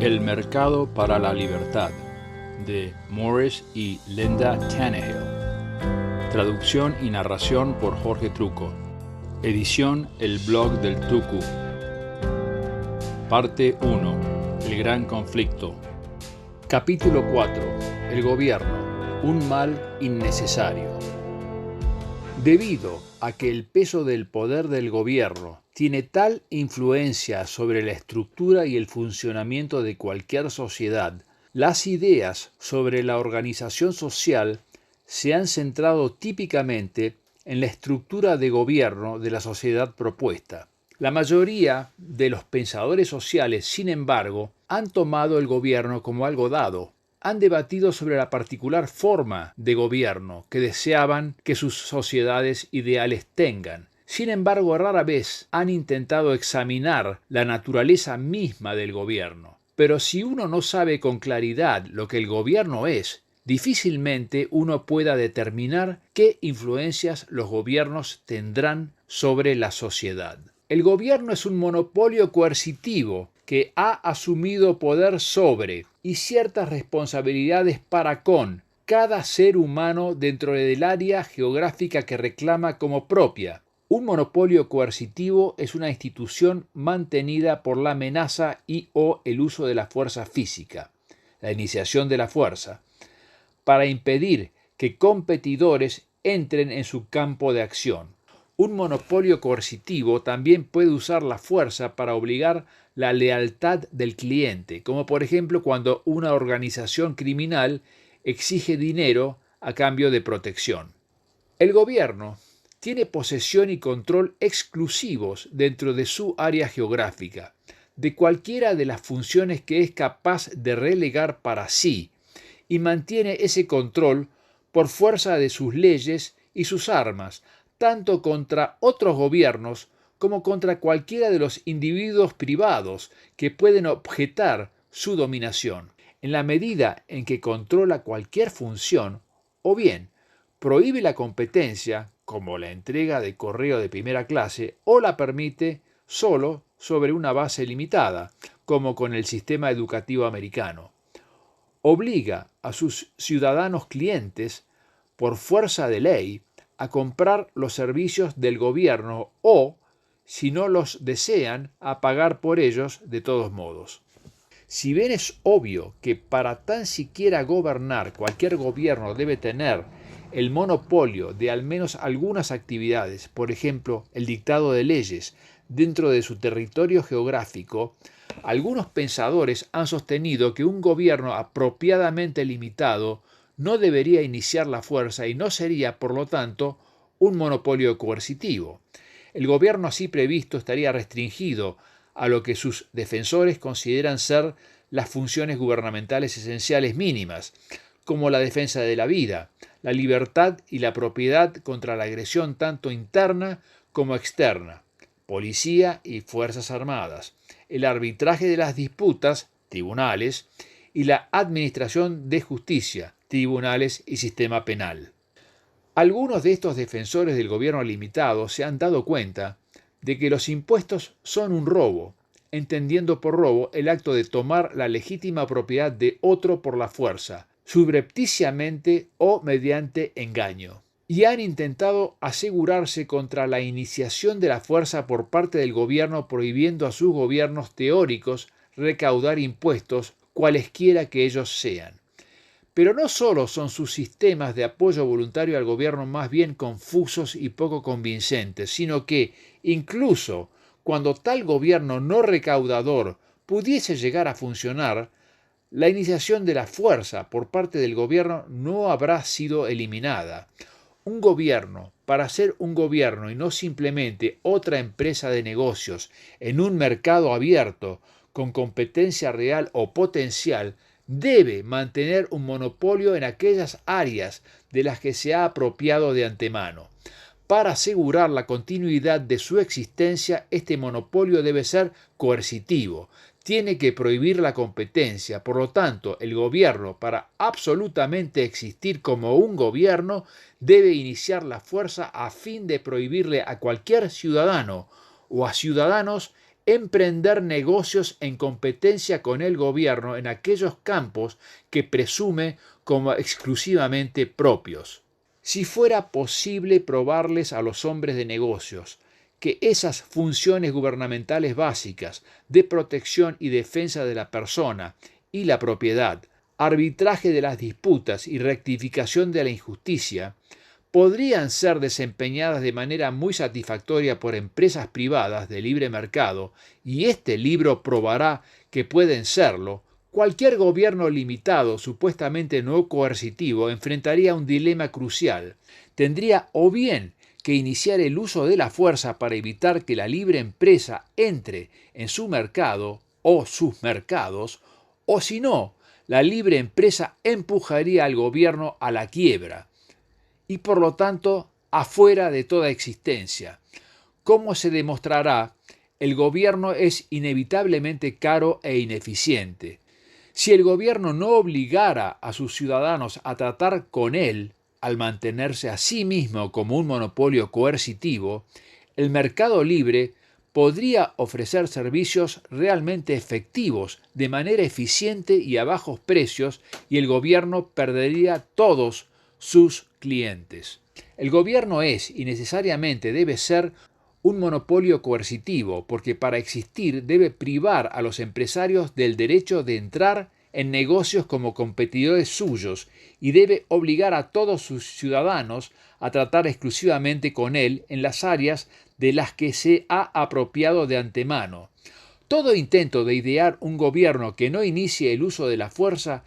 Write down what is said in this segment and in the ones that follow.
El mercado para la libertad, de Morris y Linda Tannehill. Traducción y narración por Jorge Truco. Edición El Blog del Tucu. Parte 1. El gran conflicto. Capítulo 4. El gobierno. Un mal innecesario. Debido a que el peso del poder del gobierno tiene tal influencia sobre la estructura y el funcionamiento de cualquier sociedad, las ideas sobre la organización social se han centrado típicamente en la estructura de gobierno de la sociedad propuesta. La mayoría de los pensadores sociales, sin embargo, han tomado el gobierno como algo dado. Han debatido sobre la particular forma de gobierno que deseaban que sus sociedades ideales tengan. Sin embargo, rara vez han intentado examinar la naturaleza misma del gobierno. Pero si uno no sabe con claridad lo que el gobierno es, difícilmente uno pueda determinar qué influencias los gobiernos tendrán sobre la sociedad. El gobierno es un monopolio coercitivo que ha asumido poder sobre y ciertas responsabilidades para con cada ser humano dentro del área geográfica que reclama como propia. Un monopolio coercitivo es una institución mantenida por la amenaza y/o el uso de la fuerza física, la iniciación de la fuerza, para impedir que competidores entren en su campo de acción. Un monopolio coercitivo también puede usar la fuerza para obligar la lealtad del cliente, como por ejemplo cuando una organización criminal exige dinero a cambio de protección. El gobierno tiene posesión y control exclusivos dentro de su área geográfica, de cualquiera de las funciones que es capaz de relegar para sí, y mantiene ese control por fuerza de sus leyes y sus armas, tanto contra otros gobiernos como contra cualquiera de los individuos privados que pueden objetar su dominación. En la medida en que controla cualquier función, o bien prohíbe la competencia, como la entrega de correo de primera clase, o la permite solo sobre una base limitada, como con el sistema educativo americano. Obliga a sus ciudadanos clientes, por fuerza de ley, a comprar los servicios del gobierno o, si no los desean, a pagar por ellos de todos modos. Si bien es obvio que para tan siquiera gobernar cualquier gobierno debe tener el monopolio de al menos algunas actividades, por ejemplo, el dictado de leyes dentro de su territorio geográfico, algunos pensadores han sostenido que un gobierno apropiadamente limitado no debería iniciar la fuerza y no sería, por lo tanto, un monopolio coercitivo. El gobierno así previsto estaría restringido a lo que sus defensores consideran ser las funciones gubernamentales esenciales mínimas, como la defensa de la vida, la libertad y la propiedad contra la agresión tanto interna como externa, policía y fuerzas armadas, el arbitraje de las disputas, tribunales, y la administración de justicia, tribunales y sistema penal. Algunos de estos defensores del gobierno limitado se han dado cuenta de que los impuestos son un robo, entendiendo por robo el acto de tomar la legítima propiedad de otro por la fuerza, subrepticiamente o mediante engaño. Y han intentado asegurarse contra la iniciación de la fuerza por parte del gobierno, prohibiendo a sus gobiernos teóricos recaudar impuestos cualesquiera que ellos sean. Pero no solo son sus sistemas de apoyo voluntario al gobierno más bien confusos y poco convincentes, sino que, incluso cuando tal gobierno no recaudador pudiese llegar a funcionar, la iniciación de la fuerza por parte del gobierno no habrá sido eliminada. Un gobierno, para ser un gobierno y no simplemente otra empresa de negocios en un mercado abierto, con competencia real o potencial, debe mantener un monopolio en aquellas áreas de las que se ha apropiado de antemano. Para asegurar la continuidad de su existencia, este monopolio debe ser coercitivo. Tiene que prohibir la competencia. Por lo tanto, el gobierno, para absolutamente existir como un gobierno, debe iniciar la fuerza a fin de prohibirle a cualquier ciudadano o a ciudadanos emprender negocios en competencia con el gobierno en aquellos campos que presume como exclusivamente propios. Si fuera posible probarles a los hombres de negocios que esas funciones gubernamentales básicas de protección y defensa de la persona y la propiedad, arbitraje de las disputas y rectificación de la injusticia, podrían ser desempeñadas de manera muy satisfactoria por empresas privadas de libre mercado, y este libro probará que pueden serlo, cualquier gobierno limitado, supuestamente no coercitivo, enfrentaría un dilema crucial. Tendría o bien que iniciar el uso de la fuerza para evitar que la libre empresa entre en su mercado o sus mercados, o si no, la libre empresa empujaría al gobierno a la quiebra y por lo tanto afuera de toda existencia. Como se demostrará, el gobierno es inevitablemente caro e ineficiente. Si el gobierno no obligara a sus ciudadanos a tratar con él, al mantenerse a sí mismo como un monopolio coercitivo, el mercado libre podría ofrecer servicios realmente efectivos de manera eficiente y a bajos precios, y el gobierno perdería todos sus clientes. El gobierno es y necesariamente debe ser un monopolio coercitivo, porque para existir debe privar a los empresarios del derecho de entrar en negocios como competidores suyos y debe obligar a todos sus ciudadanos a tratar exclusivamente con él en las áreas de las que se ha apropiado de antemano. Todo intento de idear un gobierno que no inicie el uso de la fuerza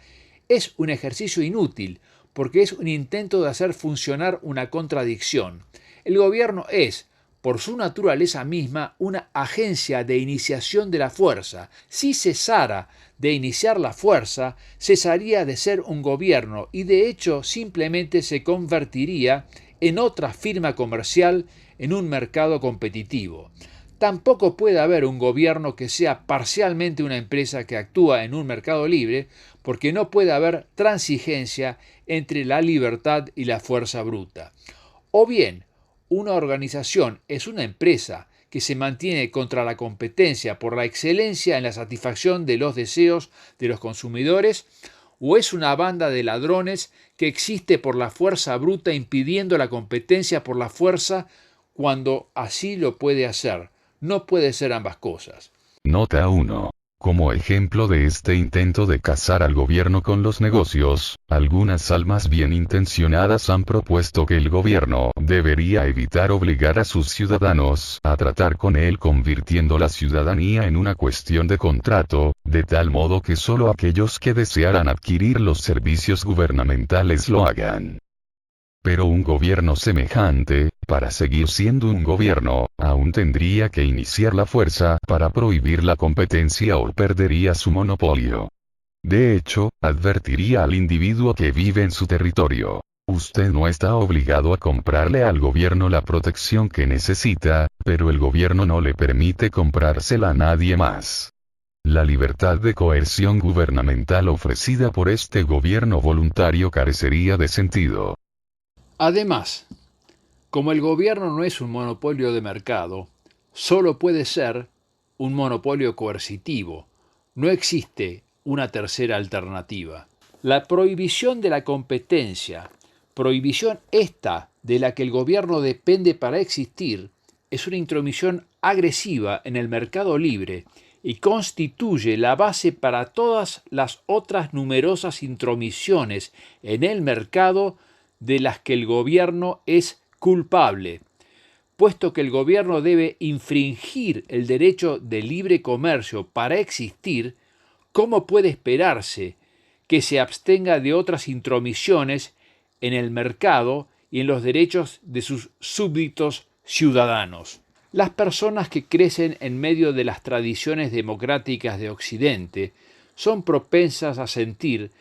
es un ejercicio inútil, porque es un intento de hacer funcionar una contradicción. El gobierno es, por su naturaleza misma, una agencia de iniciación de la fuerza. Si cesara de iniciar la fuerza, cesaría de ser un gobierno y de hecho simplemente se convertiría en otra firma comercial en un mercado competitivo. Tampoco puede haber un gobierno que sea parcialmente una empresa que actúa en un mercado libre, porque no puede haber transigencia entre la libertad y la fuerza bruta. O bien, una organización es una empresa que se mantiene contra la competencia por la excelencia en la satisfacción de los deseos de los consumidores, o es una banda de ladrones que existe por la fuerza bruta impidiendo la competencia por la fuerza cuando así lo puede hacer. No puede ser ambas cosas. Nota 1. Como ejemplo de este intento de casar al gobierno con los negocios, algunas almas bien intencionadas han propuesto que el gobierno debería evitar obligar a sus ciudadanos a tratar con él, convirtiendo la ciudadanía en una cuestión de contrato, de tal modo que solo aquellos que desearan adquirir los servicios gubernamentales lo hagan. Pero un gobierno semejante, para seguir siendo un gobierno, aún tendría que iniciar la fuerza para prohibir la competencia o perdería su monopolio. De hecho, advertiría al individuo que vive en su territorio: usted no está obligado a comprarle al gobierno la protección que necesita, pero el gobierno no le permite comprársela a nadie más. La libertad de coerción gubernamental ofrecida por este gobierno voluntario carecería de sentido. Además, como el gobierno no es un monopolio de mercado, solo puede ser un monopolio coercitivo. No existe una tercera alternativa. La prohibición de la competencia, prohibición esta de la que el gobierno depende para existir, es una intromisión agresiva en el mercado libre y constituye la base para todas las otras numerosas intromisiones en el mercado de las que el gobierno es culpable. Puesto que el gobierno debe infringir el derecho de libre comercio para existir, ¿cómo puede esperarse que se abstenga de otras intromisiones en el mercado y en los derechos de sus súbditos ciudadanos? Las personas que crecen en medio de las tradiciones democráticas de Occidente son propensas a sentir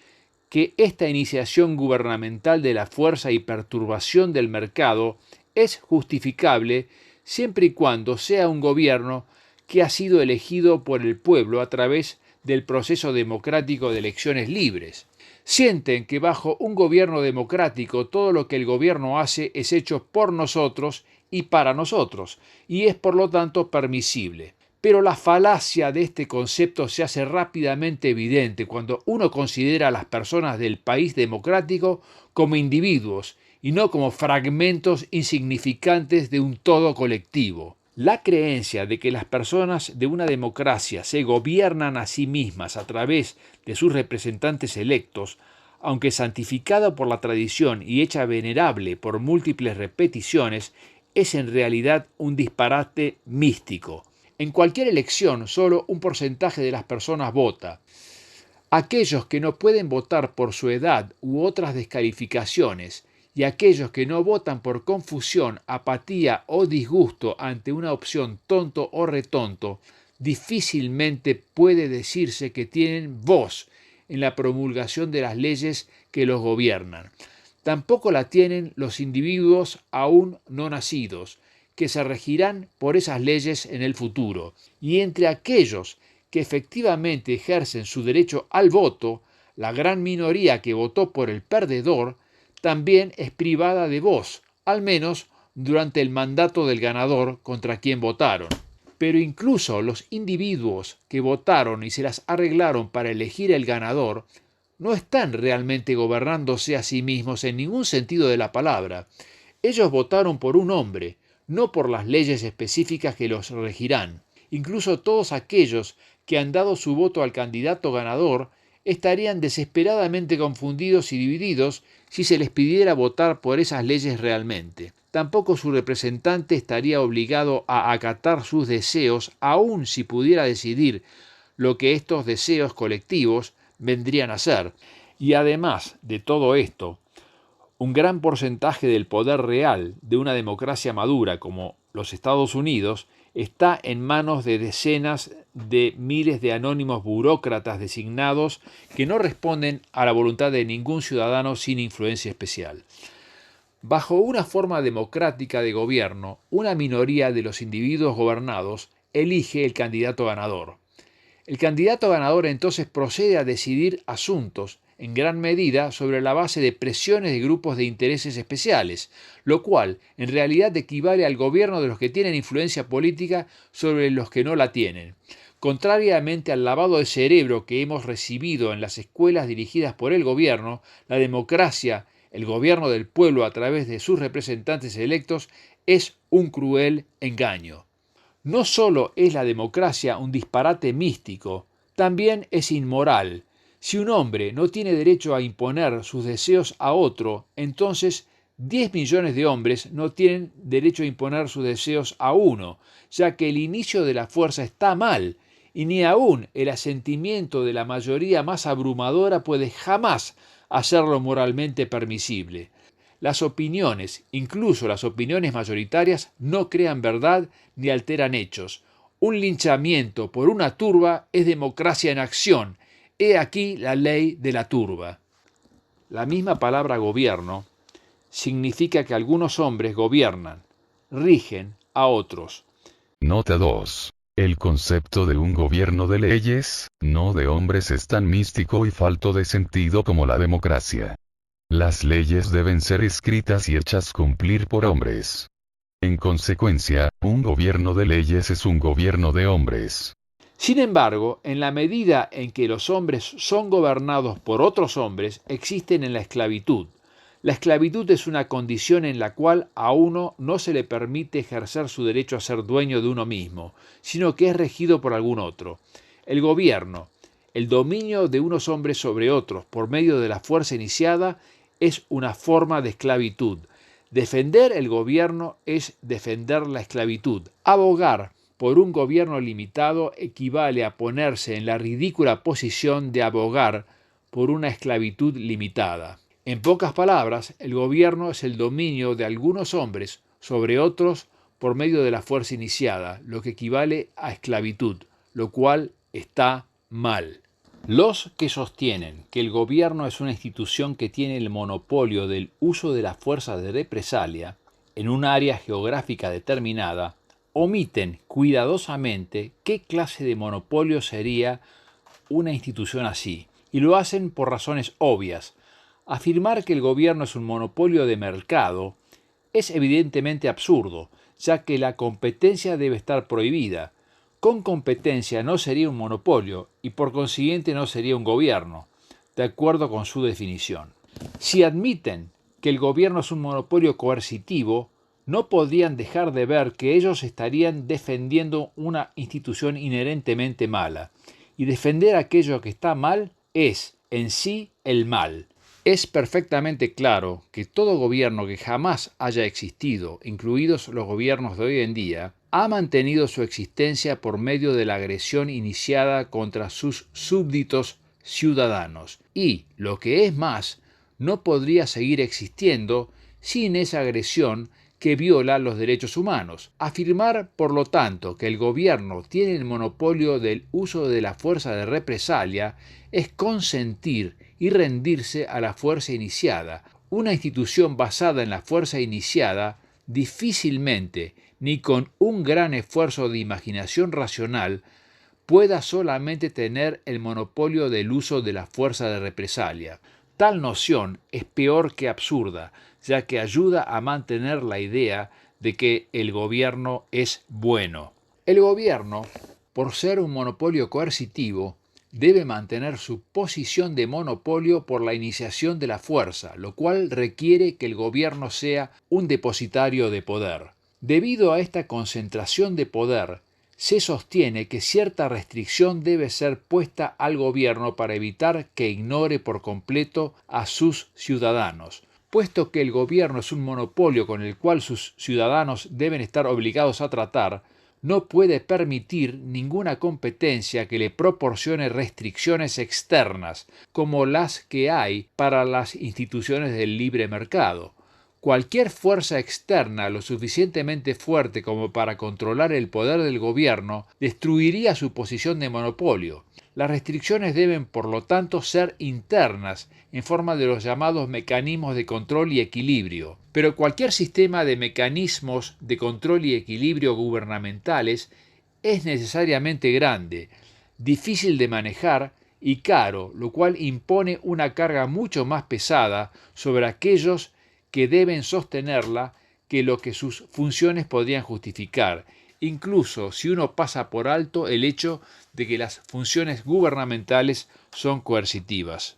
que esta iniciación gubernamental de la fuerza y perturbación del mercado es justificable siempre y cuando sea un gobierno que ha sido elegido por el pueblo a través del proceso democrático de elecciones libres. Sienten que bajo un gobierno democrático todo lo que el gobierno hace es hecho por nosotros y para nosotros, y es por lo tanto permisible. Pero la falacia de este concepto se hace rápidamente evidente cuando uno considera a las personas del país democrático como individuos y no como fragmentos insignificantes de un todo colectivo. La creencia de que las personas de una democracia se gobiernan a sí mismas a través de sus representantes electos, aunque santificada por la tradición y hecha venerable por múltiples repeticiones, es en realidad un disparate místico. En cualquier elección, solo un porcentaje de las personas vota. Aquellos que no pueden votar por su edad u otras descalificaciones, y aquellos que no votan por confusión, apatía o disgusto ante una opción tonto o retonto, difícilmente puede decirse que tienen voz en la promulgación de las leyes que los gobiernan. Tampoco la tienen los individuos aún no nacidos, que se regirán por esas leyes en el futuro. Y entre aquellos que efectivamente ejercen su derecho al voto, la gran minoría que votó por el perdedor también es privada de voz, al menos durante el mandato del ganador contra quien votaron. Pero incluso los individuos que votaron y se las arreglaron para elegir el ganador no están realmente gobernándose a sí mismos en ningún sentido de la palabra. Ellos votaron por un hombre, no por las leyes específicas que los regirán. Incluso todos aquellos que han dado su voto al candidato ganador estarían desesperadamente confundidos y divididos si se les pidiera votar por esas leyes realmente. Tampoco su representante estaría obligado a acatar sus deseos, aun si pudiera decidir lo que estos deseos colectivos vendrían a ser. Y además de todo esto, un gran porcentaje del poder real de una democracia madura como los Estados Unidos está en manos de decenas de miles de anónimos burócratas designados que no responden a la voluntad de ningún ciudadano sin influencia especial. Bajo una forma democrática de gobierno, una minoría de los individuos gobernados elige el candidato ganador. El candidato ganador entonces procede a decidir asuntos, en gran medida sobre la base de presiones de grupos de intereses especiales, lo cual en realidad equivale al gobierno de los que tienen influencia política sobre los que no la tienen. Contrariamente al lavado de cerebro que hemos recibido en las escuelas dirigidas por el gobierno, la democracia, el gobierno del pueblo a través de sus representantes electos, es un cruel engaño. No solo es la democracia un disparate místico, también es inmoral. Si un hombre no tiene derecho a imponer sus deseos a otro, entonces 10 millones de hombres no tienen derecho a imponer sus deseos a uno, ya que el inicio de la fuerza está mal, y ni aún el asentimiento de la mayoría más abrumadora puede jamás hacerlo moralmente permisible. Las opiniones, incluso las opiniones mayoritarias, no crean verdad ni alteran hechos. Un linchamiento por una turba es democracia en acción. He aquí la ley de la turba. La misma palabra gobierno significa que algunos hombres gobiernan, rigen a otros. Nota 2. El concepto de un gobierno de leyes, no de hombres, es tan místico y falto de sentido como la democracia. Las leyes deben ser escritas y hechas cumplir por hombres. En consecuencia, un gobierno de leyes es un gobierno de hombres. Sin embargo, en la medida en que los hombres son gobernados por otros hombres, existen en la esclavitud. La esclavitud es una condición en la cual a uno no se le permite ejercer su derecho a ser dueño de uno mismo, sino que es regido por algún otro. El gobierno, el dominio de unos hombres sobre otros por medio de la fuerza iniciada, es una forma de esclavitud. Defender el gobierno es defender la esclavitud. Abogar por un gobierno limitado equivale a ponerse en la ridícula posición de abogar por una esclavitud limitada. En pocas palabras, el gobierno es el dominio de algunos hombres sobre otros por medio de la fuerza iniciada, lo que equivale a esclavitud, lo cual está mal. Los que sostienen que el gobierno es una institución que tiene el monopolio del uso de la fuerza de represalia en un área geográfica determinada, omiten cuidadosamente qué clase de monopolio sería una institución así, y lo hacen por razones obvias. Afirmar que el gobierno es un monopolio de mercado es evidentemente absurdo, ya que la competencia debe estar prohibida. Con competencia no sería un monopolio y por consiguiente no sería un gobierno, de acuerdo con su definición. Si admiten que el gobierno es un monopolio coercitivo, no podrían dejar de ver que ellos estarían defendiendo una institución inherentemente mala, y defender aquello que está mal es, en sí, el mal. Es perfectamente claro que todo gobierno que jamás haya existido, incluidos los gobiernos de hoy en día, ha mantenido su existencia por medio de la agresión iniciada contra sus súbditos ciudadanos, y, lo que es más, no podría seguir existiendo sin esa agresión que viola los derechos humanos. Afirmar, por lo tanto, que el gobierno tiene el monopolio del uso de la fuerza de represalia es consentir y rendirse a la fuerza iniciada. Una institución basada en la fuerza iniciada difícilmente, ni con un gran esfuerzo de imaginación racional, pueda solamente tener el monopolio del uso de la fuerza de represalia. Tal noción es peor que absurda, ya que ayuda a mantener la idea de que el gobierno es bueno. El gobierno, por ser un monopolio coercitivo, debe mantener su posición de monopolio por la iniciación de la fuerza, lo cual requiere que el gobierno sea un depositario de poder. Debido a esta concentración de poder, se sostiene que cierta restricción debe ser puesta al gobierno para evitar que ignore por completo a sus ciudadanos. Puesto que el gobierno es un monopolio con el cual sus ciudadanos deben estar obligados a tratar, no puede permitir ninguna competencia que le proporcione restricciones externas, como las que hay para las instituciones del libre mercado. Cualquier fuerza externa lo suficientemente fuerte como para controlar el poder del gobierno destruiría su posición de monopolio. Las restricciones deben, por lo tanto, ser internas, en forma de los llamados mecanismos de control y equilibrio. Pero cualquier sistema de mecanismos de control y equilibrio gubernamentales es necesariamente grande, difícil de manejar y caro, lo cual impone una carga mucho más pesada sobre aquellos que deben sostenerla que lo que sus funciones podrían justificar, incluso si uno pasa por alto el hecho de que las funciones gubernamentales son coercitivas.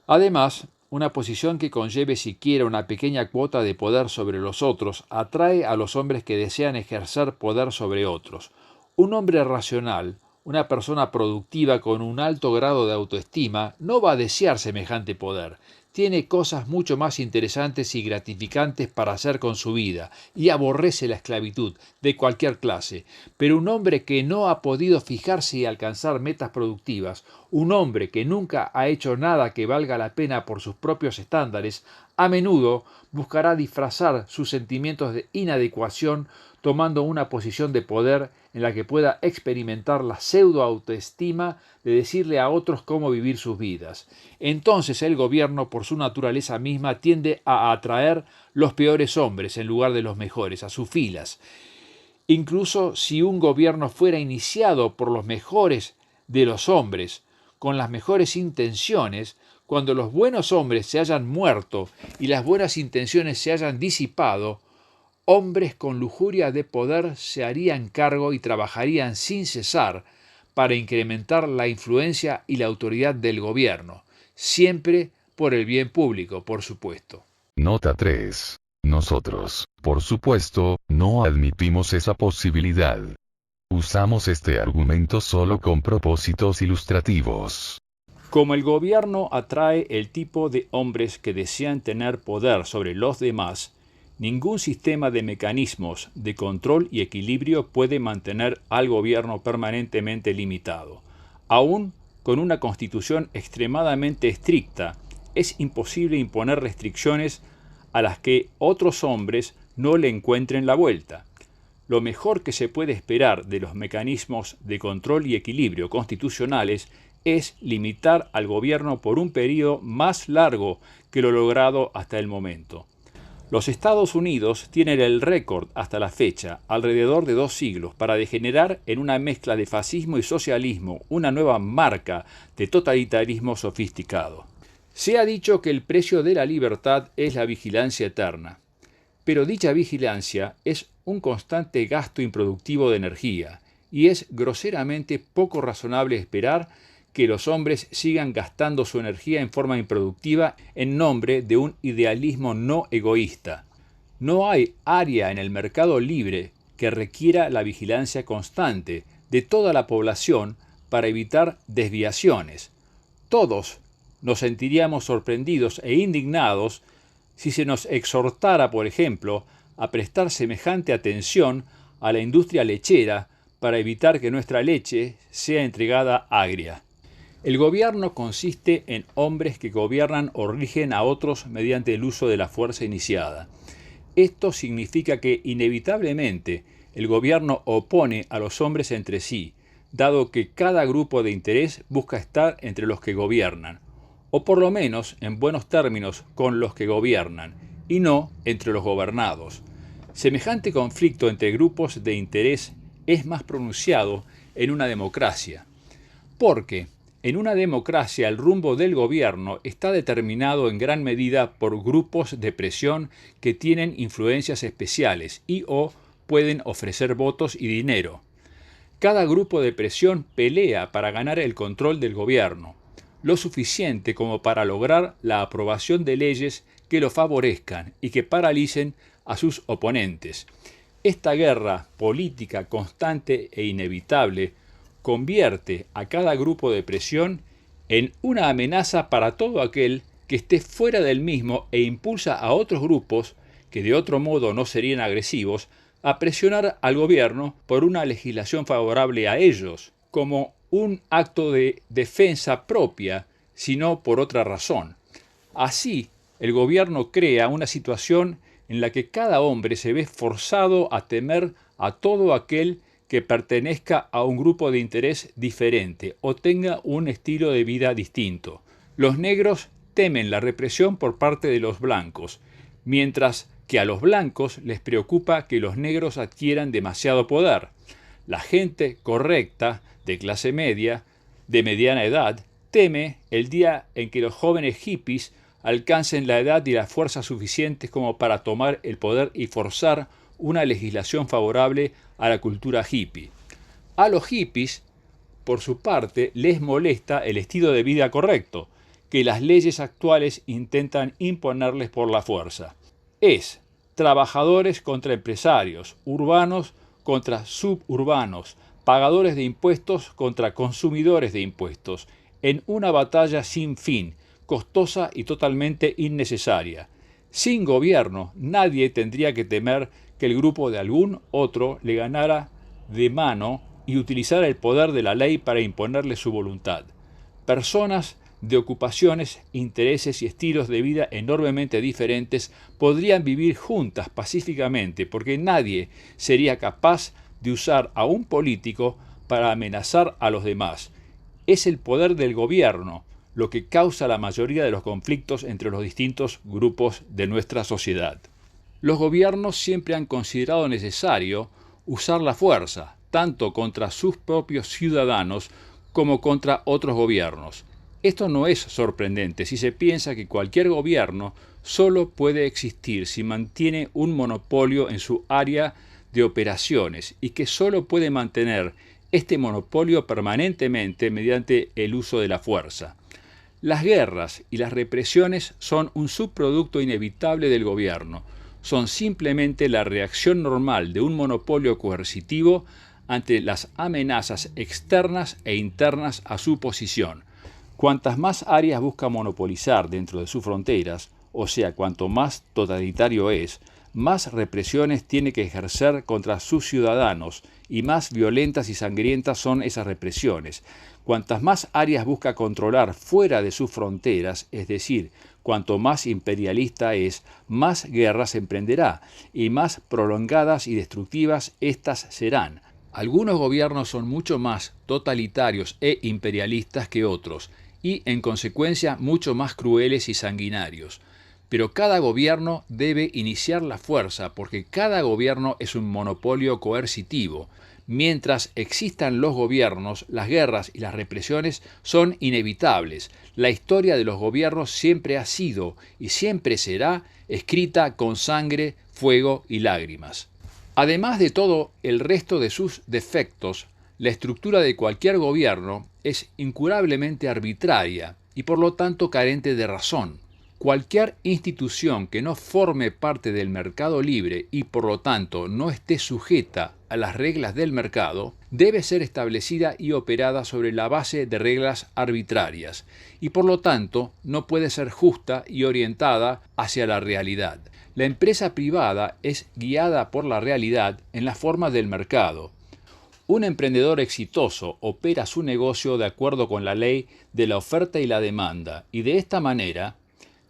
Además, una posición que conlleve siquiera una pequeña cuota de poder sobre los otros atrae a los hombres que desean ejercer poder sobre otros. Un hombre racional, una persona productiva con un alto grado de autoestima, no va a desear semejante poder. Tiene cosas mucho más interesantes y gratificantes para hacer con su vida, y aborrece la esclavitud de cualquier clase. Pero un hombre que no ha podido fijarse y alcanzar metas productivas, un hombre que nunca ha hecho nada que valga la pena por sus propios estándares, a menudo buscará disfrazar sus sentimientos de inadecuación tomando una posición de poder en la que pueda experimentar la pseudo-autoestima de decirle a otros cómo vivir sus vidas. Entonces el gobierno, por su naturaleza misma, tiende a atraer los peores hombres en lugar de los mejores a sus filas. Incluso si un gobierno fuera iniciado por los mejores de los hombres, con las mejores intenciones, cuando los buenos hombres se hayan muerto y las buenas intenciones se hayan disipado, hombres con lujuria de poder se harían cargo y trabajarían sin cesar para incrementar la influencia y la autoridad del gobierno, siempre por el bien público, por supuesto. Nota 3. Nosotros, por supuesto, no admitimos esa posibilidad. Usamos este argumento solo con propósitos ilustrativos. Como el gobierno atrae el tipo de hombres que desean tener poder sobre los demás, ningún sistema de mecanismos de control y equilibrio puede mantener al gobierno permanentemente limitado. Aún con una constitución extremadamente estricta, es imposible imponer restricciones a las que otros hombres no le encuentren la vuelta. Lo mejor que se puede esperar de los mecanismos de control y equilibrio constitucionales es limitar al gobierno por un periodo más largo que lo logrado hasta el momento. Los Estados Unidos tienen el récord hasta la fecha, alrededor de 2 siglos, para degenerar en una mezcla de fascismo y socialismo, una nueva marca de totalitarismo sofisticado. Se ha dicho que el precio de la libertad es la vigilancia eterna, pero dicha vigilancia es un constante gasto improductivo de energía, y es groseramente poco razonable esperar que los hombres sigan gastando su energía en forma improductiva en nombre de un idealismo no egoísta. No hay área en el mercado libre que requiera la vigilancia constante de toda la población para evitar desviaciones. Todos nos sentiríamos sorprendidos e indignados si se nos exhortara, por ejemplo, a prestar semejante atención a la industria lechera para evitar que nuestra leche sea entregada agria. El gobierno consiste en hombres que gobiernan o rigen a otros mediante el uso de la fuerza iniciada. Esto significa que inevitablemente el gobierno opone a los hombres entre sí, dado que cada grupo de interés busca estar entre los que gobiernan, o por lo menos en buenos términos con los que gobiernan, y no entre los gobernados. Semejante conflicto entre grupos de interés es más pronunciado en una democracia, porque en una democracia el rumbo del gobierno está determinado en gran medida por grupos de presión que tienen influencias especiales y o pueden ofrecer votos y dinero. Cada grupo de presión pelea para ganar el control del gobierno, lo suficiente como para lograr la aprobación de leyes que lo favorezcan y que paralicen a sus oponentes. Esta guerra política constante e inevitable convierte a cada grupo de presión en una amenaza para todo aquel que esté fuera del mismo e impulsa a otros grupos, que de otro modo no serían agresivos, a presionar al gobierno por una legislación favorable a ellos, como un acto de defensa propia, sino por otra razón. Así, el gobierno crea una situación en la que cada hombre se ve forzado a temer a todo aquel que pertenezca a un grupo de interés diferente o tenga un estilo de vida distinto. Los negros temen la represión por parte de los blancos, mientras que a los blancos les preocupa que los negros adquieran demasiado poder. La gente correcta, de clase media, de mediana edad, teme el día en que los jóvenes hippies alcancen la edad y la fuerza suficientes como para tomar el poder y forzar una legislación favorable a la cultura hippie. A los hippies, por su parte, les molesta el estilo de vida correcto, que las leyes actuales intentan imponerles por la fuerza. Es trabajadores contra empresarios, urbanos contra suburbanos, pagadores de impuestos contra consumidores de impuestos, en una batalla sin fin, costosa y totalmente innecesaria. Sin gobierno, nadie tendría que temer que el grupo de algún otro le ganara de mano y utilizara el poder de la ley para imponerle su voluntad. Personas de ocupaciones, intereses y estilos de vida enormemente diferentes podrían vivir juntas pacíficamente, porque nadie sería capaz de usar a un político para amenazar a los demás. Es el poder del gobierno lo que causa la mayoría de los conflictos entre los distintos grupos de nuestra sociedad. Los gobiernos siempre han considerado necesario usar la fuerza, tanto contra sus propios ciudadanos como contra otros gobiernos. Esto no es sorprendente si se piensa que cualquier gobierno solo puede existir si mantiene un monopolio en su área de operaciones y que solo puede mantener este monopolio permanentemente mediante el uso de la fuerza. Las guerras y las represiones son un subproducto inevitable del gobierno. Son simplemente la reacción normal de un monopolio coercitivo ante las amenazas externas e internas a su posición. Cuantas más áreas busca monopolizar dentro de sus fronteras, o sea, cuanto más totalitario es, más represiones tiene que ejercer contra sus ciudadanos y más violentas y sangrientas son esas represiones. Cuantas más áreas busca controlar fuera de sus fronteras, es decir, cuanto más imperialista es, más guerras emprenderá y más prolongadas y destructivas éstas serán. Algunos gobiernos son mucho más totalitarios e imperialistas que otros y, en consecuencia, mucho más crueles y sanguinarios. Pero cada gobierno debe iniciar la fuerza porque cada gobierno es un monopolio coercitivo. Mientras existan los gobiernos, las guerras y las represiones son inevitables. La historia de los gobiernos siempre ha sido y siempre será escrita con sangre, fuego y lágrimas. Además de todo el resto de sus defectos, La estructura de cualquier gobierno es incurablemente arbitraria y por lo tanto carente de razón. Cualquier institución que no forme parte del mercado libre y por lo tanto no esté sujeta a las reglas del mercado, debe ser establecida y operada sobre la base de reglas arbitrarias y por lo tanto no puede ser justa y orientada hacia la realidad. La empresa privada es guiada por la realidad en la forma del mercado. Un emprendedor exitoso opera su negocio de acuerdo con la ley de la oferta y la demanda, y de esta manera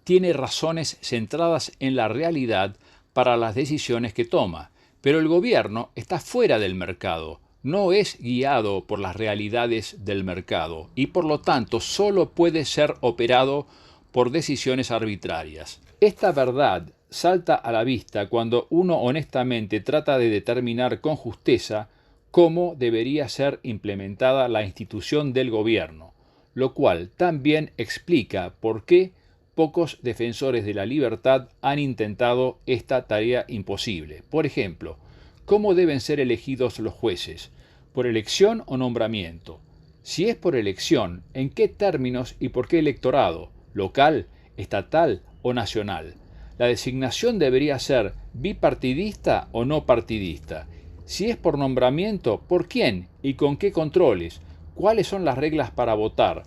tiene razones centradas en la realidad para las decisiones que toma. Pero el gobierno está fuera del mercado, no es guiado por las realidades del mercado, y por lo tanto solo puede ser operado por decisiones arbitrarias. Esta verdad salta a la vista cuando uno honestamente trata de determinar con justeza cómo debería ser implementada la institución del gobierno, lo cual también explica por qué pocos defensores de la libertad han intentado esta tarea imposible. Por ejemplo, ¿cómo deben ser elegidos los jueces? ¿Por elección o nombramiento? Si es por elección, ¿en qué términos y por qué electorado? ¿Local, estatal o nacional? La designación debería ser bipartidista o no partidista. Si es por nombramiento, ¿por quién y con qué controles? ¿Cuáles son las reglas para votar?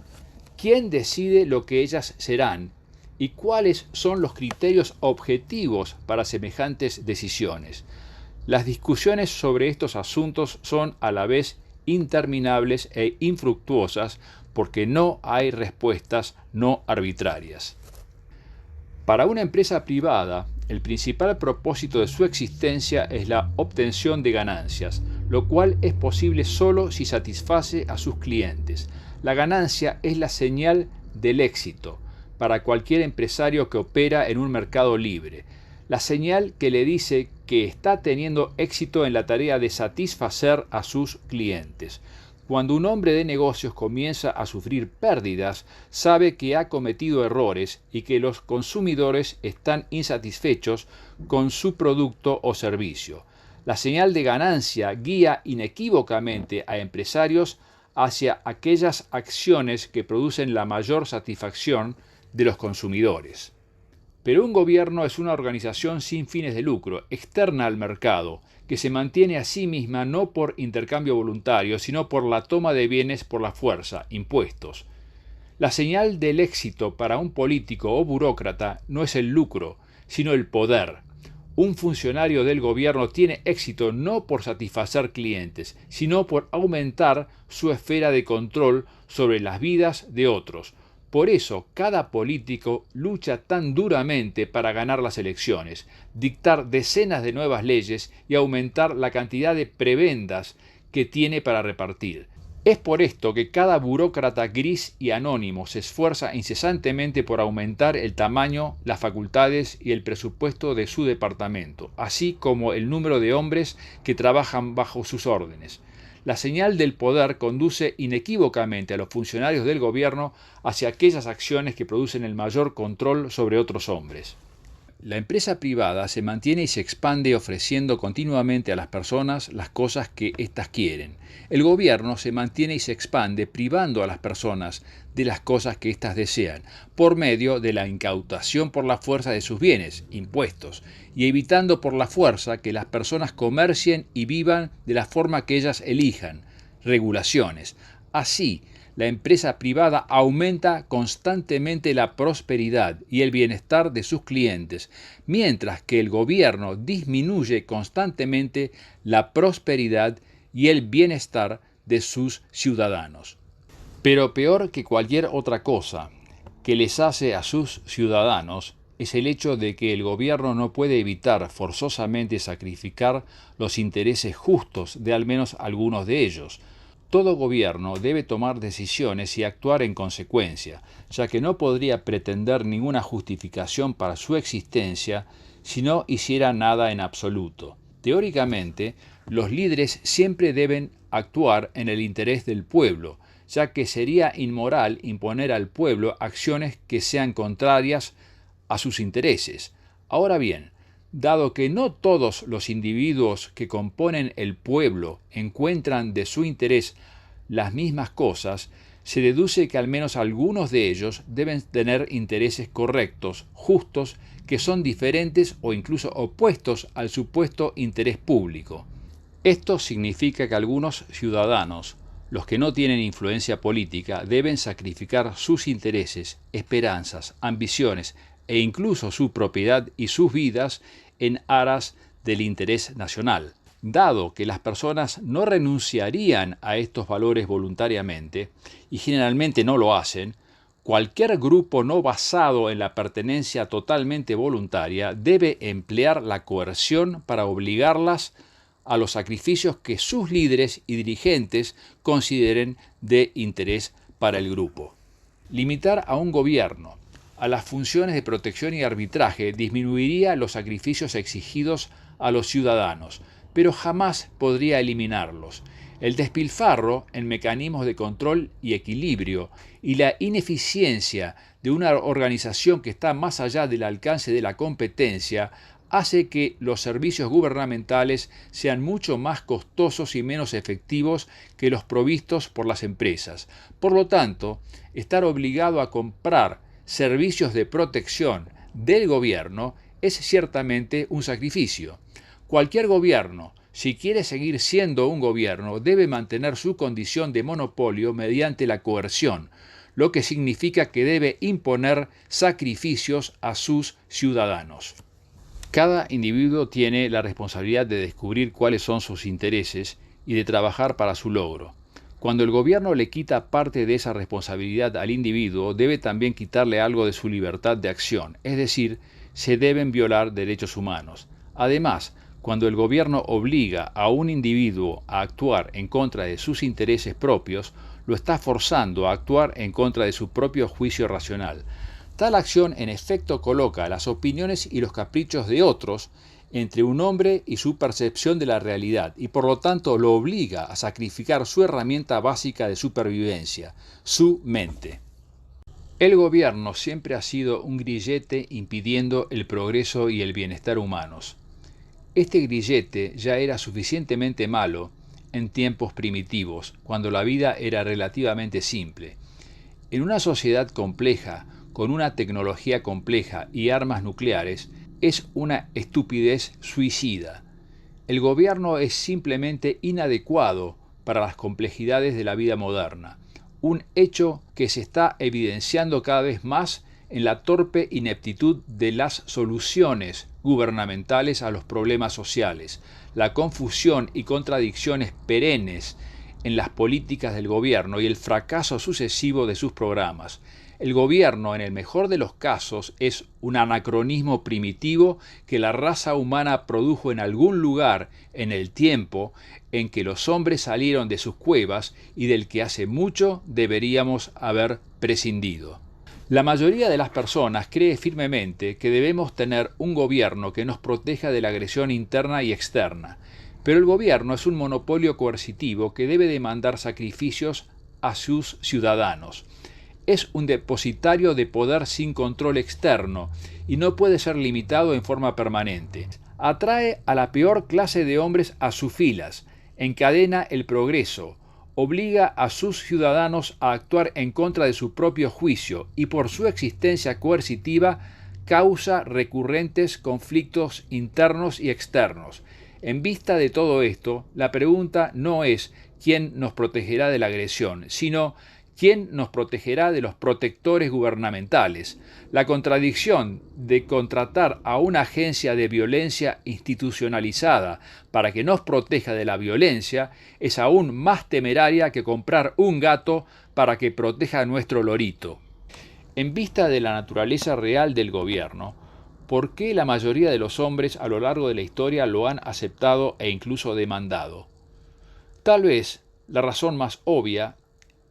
¿Quién decide lo que ellas serán? ¿Y cuáles son los criterios objetivos para semejantes decisiones? Las discusiones sobre estos asuntos son a la vez interminables e infructuosas porque no hay respuestas no arbitrarias. Para una empresa privada, el principal propósito de su existencia es la obtención de ganancias, lo cual es posible solo si satisface a sus clientes. La ganancia es la señal del éxito para cualquier empresario que opera en un mercado libre, la señal que le dice que está teniendo éxito en la tarea de satisfacer a sus clientes. Cuando un hombre de negocios comienza a sufrir pérdidas, sabe que ha cometido errores y que los consumidores están insatisfechos con su producto o servicio. La señal de ganancia guía inequívocamente a empresarios hacia aquellas acciones que producen la mayor satisfacción de los consumidores. Pero un gobierno es una organización sin fines de lucro, externa al mercado, que se mantiene a sí misma no por intercambio voluntario, sino por la toma de bienes por la fuerza, impuestos. La señal del éxito para un político o burócrata no es el lucro, sino el poder. Un funcionario del gobierno tiene éxito no por satisfacer clientes, sino por aumentar su esfera de control sobre las vidas de otros. Por eso, cada político lucha tan duramente para ganar las elecciones, dictar decenas de nuevas leyes y aumentar la cantidad de prebendas que tiene para repartir. Es por esto que cada burócrata gris y anónimo se esfuerza incesantemente por aumentar el tamaño, las facultades y el presupuesto de su departamento, así como el número de hombres que trabajan bajo sus órdenes. La señal del poder conduce inequívocamente a los funcionarios del gobierno hacia aquellas acciones que producen el mayor control sobre otros hombres. La empresa privada se mantiene y se expande ofreciendo continuamente a las personas las cosas que éstas quieren. El gobierno se mantiene y se expande privando a las personas de las cosas que éstas desean, por medio de la incautación por la fuerza de sus bienes, impuestos, y evitando por la fuerza que las personas comercien y vivan de la forma que ellas elijan, regulaciones. Así, la empresa privada aumenta constantemente la prosperidad y el bienestar de sus clientes, mientras que el gobierno disminuye constantemente la prosperidad y el bienestar de sus ciudadanos. Pero peor que cualquier otra cosa que les hace a sus ciudadanos es el hecho de que el gobierno no puede evitar forzosamente sacrificar los intereses justos de al menos algunos de ellos. Todo gobierno debe tomar decisiones y actuar en consecuencia, ya que no podría pretender ninguna justificación para su existencia si no hiciera nada en absoluto. Teóricamente, los líderes siempre deben actuar en el interés del pueblo, ya que sería inmoral imponer al pueblo acciones que sean contrarias a sus intereses. Ahora bien, Dado que no todos los individuos que componen el pueblo encuentran de su interés las mismas cosas, se deduce que al menos algunos de ellos deben tener intereses correctos, justos, que son diferentes o incluso opuestos al supuesto interés público. Esto significa que algunos ciudadanos, los que no tienen influencia política, deben sacrificar sus intereses, esperanzas, ambiciones e incluso su propiedad y sus vidas en aras del interés nacional. Dado que las personas no renunciarían a estos valores voluntariamente, y generalmente no lo hacen, cualquier grupo no basado en la pertenencia totalmente voluntaria debe emplear la coerción para obligarlas a los sacrificios que sus líderes y dirigentes consideren de interés para el grupo. Limitar a un gobierno a las funciones de protección y arbitraje disminuiría los sacrificios exigidos a los ciudadanos, pero jamás podría eliminarlos. El despilfarro en mecanismos de control y equilibrio y la ineficiencia de una organización que está más allá del alcance de la competencia hace que los servicios gubernamentales sean mucho más costosos y menos efectivos que los provistos por las empresas. Por lo tanto, estar obligado a comprar servicios de protección del gobierno es ciertamente un sacrificio. Cualquier gobierno, si quiere seguir siendo un gobierno, debe mantener su condición de monopolio mediante la coerción, lo que significa que debe imponer sacrificios a sus ciudadanos. Cada individuo tiene la responsabilidad de descubrir cuáles son sus intereses y de trabajar para su logro. Cuando el gobierno le quita parte de esa responsabilidad al individuo, debe también quitarle algo de su libertad de acción, es decir, se deben violar derechos humanos. Además, cuando el gobierno obliga a un individuo a actuar en contra de sus intereses propios, lo está forzando a actuar en contra de su propio juicio racional. Tal acción en efecto coloca las opiniones y los caprichos de otros entre un hombre y su percepción de la realidad, y por lo tanto lo obliga a sacrificar su herramienta básica de supervivencia, su mente. El gobierno siempre ha sido un grillete impidiendo el progreso y el bienestar humanos. Este grillete ya era suficientemente malo en tiempos primitivos, cuando la vida era relativamente simple. En una sociedad compleja, con una tecnología compleja y armas nucleares, es una estupidez suicida. El gobierno es simplemente inadecuado para las complejidades de la vida moderna, un hecho que se está evidenciando cada vez más en la torpe ineptitud de las soluciones gubernamentales a los problemas sociales, la confusión y contradicciones perennes en las políticas del gobierno y el fracaso sucesivo de sus programas. El gobierno, en el mejor de los casos, es un anacronismo primitivo que la raza humana produjo en algún lugar en el tiempo en que los hombres salieron de sus cuevas y del que hace mucho deberíamos haber prescindido. La mayoría de las personas cree firmemente que debemos tener un gobierno que nos proteja de la agresión interna y externa, pero el gobierno es un monopolio coercitivo que debe demandar sacrificios a sus ciudadanos. Es un depositario de poder sin control externo y no puede ser limitado en forma permanente. Atrae a la peor clase de hombres a sus filas, encadena el progreso, obliga a sus ciudadanos a actuar en contra de su propio juicio y por su existencia coercitiva causa recurrentes conflictos internos y externos. En vista de todo esto, la pregunta no es quién nos protegerá de la agresión, sino ¿quién nos protegerá de los protectores gubernamentales? La contradicción de contratar a una agencia de violencia institucionalizada para que nos proteja de la violencia es aún más temeraria que comprar un gato para que proteja a nuestro lorito. En vista de la naturaleza real del gobierno, ¿por qué la mayoría de los hombres a lo largo de la historia lo han aceptado e incluso demandado? Tal vez la razón más obvia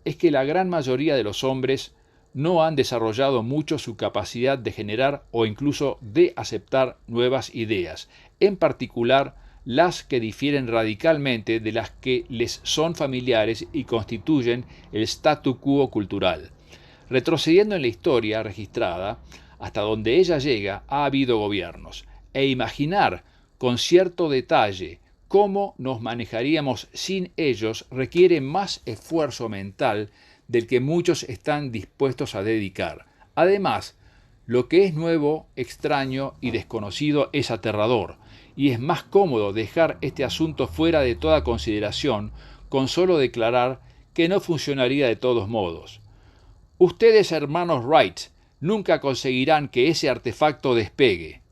es que la gran mayoría de los hombres no han desarrollado mucho su capacidad de generar o incluso de aceptar nuevas ideas, en particular las que difieren radicalmente de las que les son familiares y constituyen el statu quo cultural. Retrocediendo en la historia registrada, hasta donde ella llega, ha habido gobiernos. e imaginar con cierto detalle cómo nos manejaríamos sin ellos requiere más esfuerzo mental del que muchos están dispuestos a dedicar. Además, lo que es nuevo, extraño y desconocido es aterrador, y es más cómodo dejar este asunto fuera de toda consideración con solo declarar que no funcionaría de todos modos. Ustedes, hermanos Wright, nunca conseguirán que ese artefacto despegue.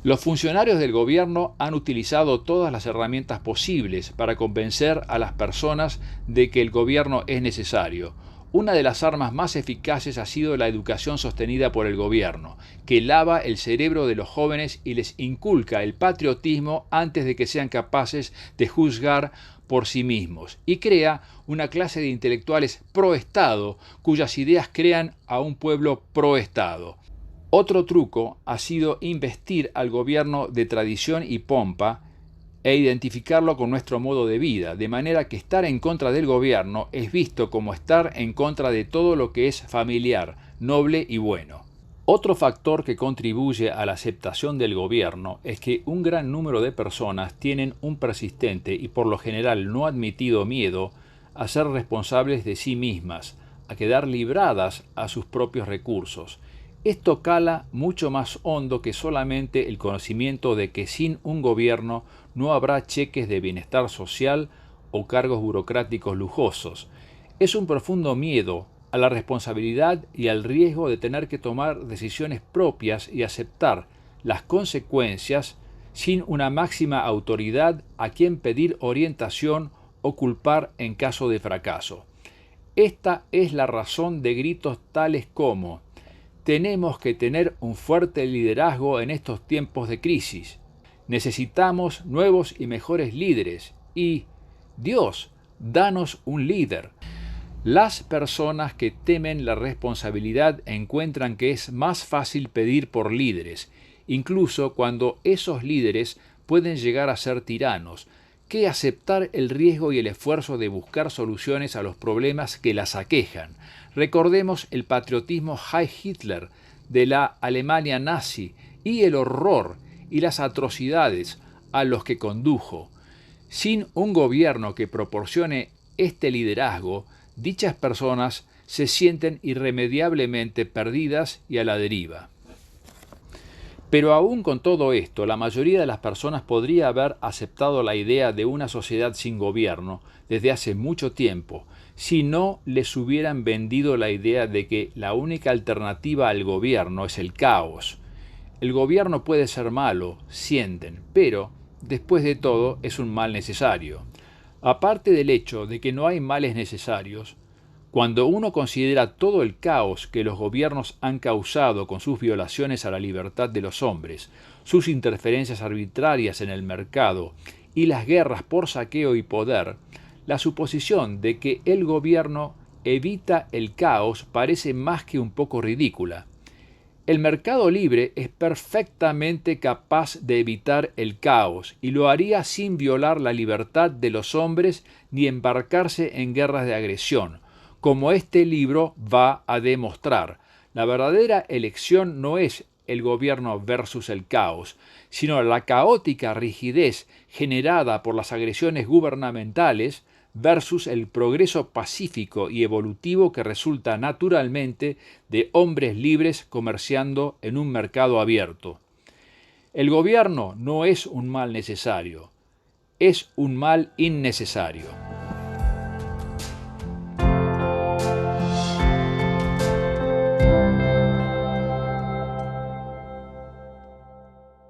Los funcionarios del gobierno han utilizado todas las herramientas posibles para convencer a las personas de que el gobierno es necesario. Una de las armas más eficaces ha sido la educación sostenida por el gobierno, que lava el cerebro de los jóvenes y les inculca el patriotismo antes de que sean capaces de juzgar por sí mismos, y crea una clase de intelectuales pro-Estado cuyas ideas crean a un pueblo pro-Estado. Otro truco ha sido investir al gobierno de tradición y pompa e identificarlo con nuestro modo de vida, de manera que estar en contra del gobierno es visto como estar en contra de todo lo que es familiar, noble y bueno. Otro factor que contribuye a la aceptación del gobierno es que un gran número de personas tienen un persistente y por lo general no admitido miedo a ser responsables de sí mismas, a quedar libradas a sus propios recursos. Esto cala mucho más hondo que solamente el conocimiento de que sin un gobierno no habrá cheques de bienestar social o cargos burocráticos lujosos. Es un profundo miedo a la responsabilidad y al riesgo de tener que tomar decisiones propias y aceptar las consecuencias sin una máxima autoridad a quien pedir orientación o culpar en caso de fracaso. Esta es la razón de gritos tales como: tenemos que tener un fuerte liderazgo en estos tiempos de crisis. Necesitamos nuevos y mejores líderes. Y, Dios, danos un líder. Las personas que temen la responsabilidad encuentran que es más fácil pedir por líderes, incluso cuando esos líderes pueden llegar a ser tiranos, que aceptar el riesgo y el esfuerzo de buscar soluciones a los problemas que las aquejan. Recordemos el patriotismo Heil Hitler de la Alemania nazi y el horror y las atrocidades a los que condujo. Sin un gobierno que proporcione este liderazgo, dichas personas se sienten irremediablemente perdidas y a la deriva. Pero aún con todo esto, la mayoría de las personas podría haber aceptado la idea de una sociedad sin gobierno desde hace mucho tiempo, si no les hubieran vendido la idea de que la única alternativa al gobierno es el caos. El gobierno puede ser malo, sienten, pero, después de todo, es un mal necesario. Aparte del hecho de que no hay males necesarios, cuando uno considera todo el caos que los gobiernos han causado con sus violaciones a la libertad de los hombres, sus interferencias arbitrarias en el mercado y las guerras por saqueo y poder, la suposición de que el gobierno evita el caos parece más que un poco ridícula. El mercado libre es perfectamente capaz de evitar el caos y lo haría sin violar la libertad de los hombres ni embarcarse en guerras de agresión, como este libro va a demostrar. La verdadera elección no es el gobierno versus el caos, sino la caótica rigidez generada por las agresiones gubernamentales versus el progreso pacífico y evolutivo que resulta naturalmente de hombres libres comerciando en un mercado abierto. El gobierno no es un mal necesario, es un mal innecesario.